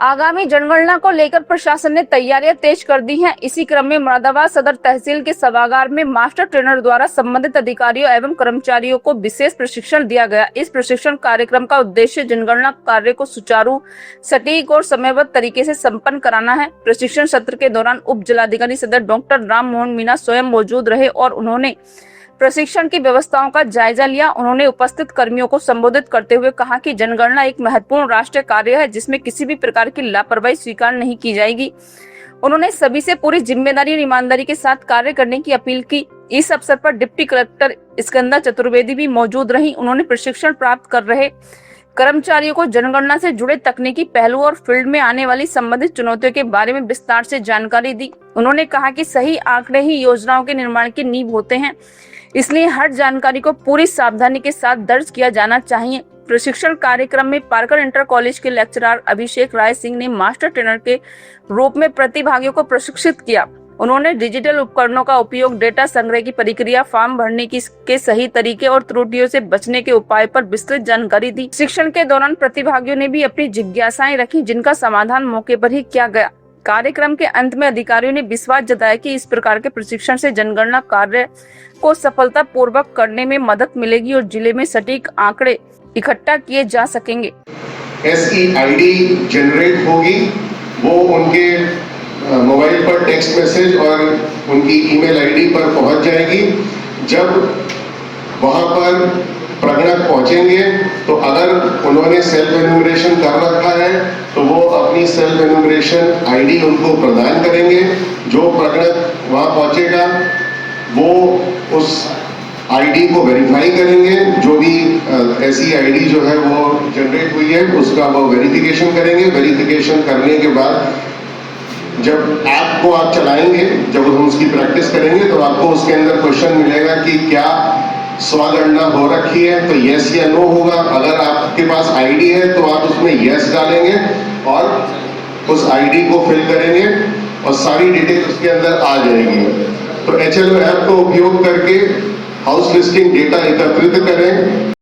आगामी जनगणना को लेकर प्रशासन ने तैयारियां तेज कर दी हैं। इसी क्रम में मुरादाबाद सदर तहसील के सभागार में मास्टर ट्रेनर द्वारा संबंधित अधिकारियों एवं कर्मचारियों को विशेष प्रशिक्षण दिया गया। इस प्रशिक्षण कार्यक्रम का उद्देश्य जनगणना कार्य को सुचारू, सटीक और समयबद्ध तरीके से संपन्न कराना है। प्रशिक्षण सत्र के दौरान उप जिलाधिकारी सदर डॉक्टर राम मोहन मीणा स्वयं मौजूद रहे और उन्होंने प्रशिक्षण की व्यवस्थाओं का जायजा लिया। उन्होंने उपस्थित कर्मियों को संबोधित करते हुए कहा कि जनगणना एक महत्वपूर्ण राष्ट्रीय कार्य है जिसमें किसी भी प्रकार की लापरवाही स्वीकार नहीं की जाएगी। उन्होंने सभी से पूरी जिम्मेदारी और ईमानदारी के साथ कार्य करने की अपील की। इस अवसर पर डिप्टी कलेक्टर स्कंदा चतुर्वेदी भी मौजूद रही। उन्होंने प्रशिक्षण प्राप्त कर रहे कर्मचारियों को जनगणना से जुड़े तकनीकी पहलू और फील्ड में आने वाली संबंधित चुनौतियों के बारे में विस्तार से जानकारी दी। उन्होंने कहा कि सही आंकड़े ही योजनाओं के निर्माण की नींव होते हैं, इसलिए हर जानकारी को पूरी सावधानी के साथ दर्ज किया जाना चाहिए। प्रशिक्षण कार्यक्रम में पारकर इंटर कॉलेज के लेक्चरर अभिषेक राय सिंह ने मास्टर ट्रेनर के रूप में प्रतिभागियों को प्रशिक्षित किया। उन्होंने डिजिटल उपकरणों का उपयोग, डेटा संग्रह की प्रक्रिया, फॉर्म भरने के सही तरीके और त्रुटियों से बचने के उपाय पर विस्तृत जानकारी दी। शिक्षण के दौरान प्रतिभागियों ने भी अपनी जिज्ञासाएं रखी, जिनका समाधान मौके पर ही किया गया। कार्यक्रम के अंत में अधिकारियों ने विश्वास जताया कि इस प्रकार के प्रशिक्षण से जनगणना कार्य को सफलतापूर्वक करने में मदद मिलेगी और जिले में सटीक आंकड़े इकट्ठा किए जा सकेंगे। SEID जनरेट होगी, वो उनके मोबाइल पर टेक्स्ट मैसेज और उनकी ईमेल आईडी पर पहुंच जाएगी। जब वहां पर प्रगणक पहुंचेंगे तो अगर उन्होंने सेल्फ एन्यूमरेशन कर रखा है तो वो अपनी सेल्फ एन्यूमरेशन आईडी उनको प्रदान करेंगे। जो प्रगणक वहां पहुंचेगा वो उस आईडी को वेरीफाई करेंगे। जो भी ऐसी आईडी जो है वो जनरेट हुई है उसका वो वेरिफिकेशन करेंगे। वेरिफिकेशन करने के बाद जब ऐप को आप चलाएंगे, जब हम उसकी प्रैक्टिस करेंगे तो आपको उसके अंदर क्वेश्चन मिलेगा कि क्या स्वगणना हो रखी है, तो यस या नो होगा। अगर आपके पास आईडी है तो आप उसमें यस डालेंगे और उस आईडी को फिल करेंगे और सारी डिटेल उसके अंदर आ जाएगी। तो HLO ऐप का उपयोग करके हाउस लिस्टिंग डेटा एकत्रित करें।